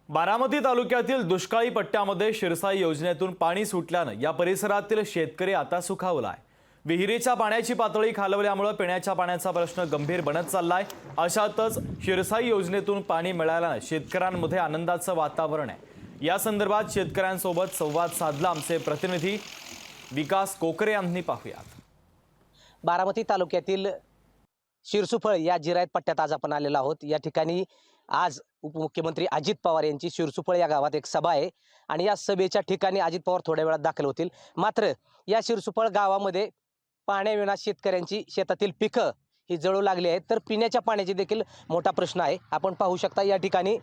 बारामती तालुक्यातील दुष्काळी पट्ट्यामध्ये शिरसाई योजनेतून पाणी सुटल्यानं या परिसरातील शेतकरी आता सुखावलाय। विहिरीच्या पाण्याची पातळी खालवल्यामुळे पिण्याच्या पाण्याचा प्रश्न गंभीर बनत चाललाय। अशातच शिरसाई योजनेतून पाणी मिळाल्यानं शेतकऱ्यांमध्ये आनंदाचं वातावरण आहे। या संदर्भात शेतकऱ्यांसोबत संवाद साधला आमचे प्रतिनिधी विकास कोकरे यांनी। पाहूयात। बारामती तालुक्यातील शिरसुफळ या जिरायत पट्ट्यात आज आपण आलेलो आहोत। या ठिकाणी आज उपमुख्यमंत्री अजित पवार यांची शिरसुफळ या गावात एक सभा आहे आणि या सभेच्या ठिकाणी अजित पवार थोड्या वेळात दाखल होतील। मात्र या शिरसुफळ गावामध्ये पाण्याविना शेतकऱ्यांची शेतातील पिकं ही जळू लागली आहेत, तर पिण्याच्या पाण्याची देखील मोठा प्रश्न आहे। आपण पाहू शकता या ठिकाणी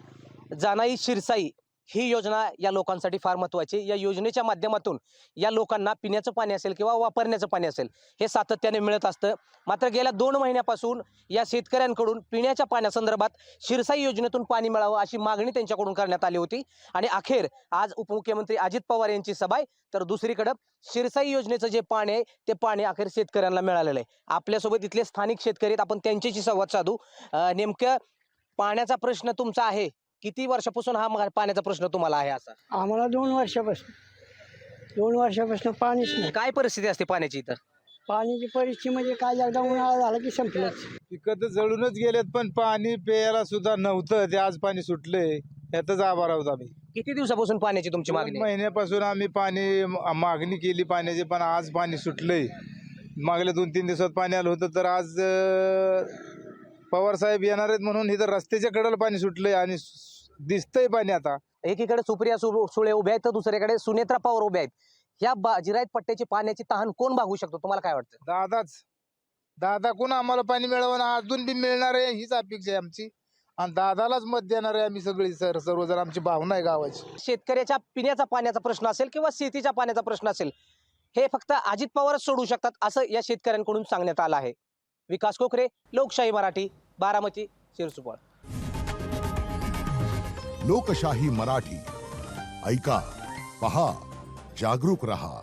जानाई शिरसाई ही योजना या लोकांसाठी फार महत्त्वाची। या योजनेच्या माध्यमातून या लोकांना पिण्याचं पाणी असेल किंवा वापरण्याचं पाणी असेल हे सातत्याने मिळत असतं। मात्र गेल्या 2 महिन्यापासून या शेतकऱ्यांकडून पिण्याच्या पाण्यासंदर्भात शिरसाई योजनेतून पाणी मिळावं अशी मागणी त्यांच्याकडून करण्यात आली होती आणि अखेर आज उपमुख्यमंत्री अजित पवार यांची सभा आहे, तर दुसरीकडे शिरसाई योजनेचं जे पाणी आहे ते पाणी अखेर शेतकऱ्यांना मिळालेलं आहे। आपल्यासोबत इथले स्थानिक शेतकरी आहेत, आपण त्यांच्याशी संवाद साधू। नेमकं पाण्याचा प्रश्न तुमचा आहे, किती वर्षापासून हा पाण्याचा प्रश्न तुम्हाला आहे? असा आम्हाला 2 वर्षापासून पाणीच नाही। काय परिस्थिती असते पाण्याची इथं? पाण्याची परिस्थिती म्हणजे काय, एकदा उन्हाळा झाला की संपलंच। पिकं तर जळूनच गेलेत, पण पाणी प्यायला सुद्धा नव्हतं। ते आज पाणी सुटलंय, यातच आभार आहोत आम्ही। किती दिवसापासून पाण्याची तुमची 2 मागणी आहे? महिन्यापासून आम्ही पाणी मागणी केली पाण्याची, पण आज पाणी सुटलंय। मागल्या 2-3 दिवसात पाणी आलं होतं, तर आज पवार साहेब येणार आहेत म्हणून इथं रस्त्याच्या कडेला पाणी सुटलंय आणि दिसतंय पाणी आता। एकीकडे सुप्रिया सुळे उभ्या आहेत तर दुसरीकडे सुनेत्रा पवार उभ्या आहेत। या जिरायत पट्ट्याची पाण्याची तहान कोण भागवू शकतो, तुम्हाला काय वाटतं? दादा कोण आम्हाला पाणी मिळावं ना, अजून बी मिळणार आहे हीच अपेक्षा आहे आमची आणि दादालाच मत देणार आहे आम्ही सगळी। सर्वजण आमची भावना आहे गावाची। शेतकऱ्याच्या पिण्याचा पाण्याचा प्रश्न असेल किंवा शेतीच्या पाण्याचा प्रश्न असेल, हे फक्त अजित पवारच सोडू शकतात असं या शेतकऱ्यांकडून सांगण्यात आलं आहे। विकास कोकरे, लोकशाही मराठी, बारामती, शिरसुफळ। लोकशाही मराठी ऐका, पहा, जागरूक रहा।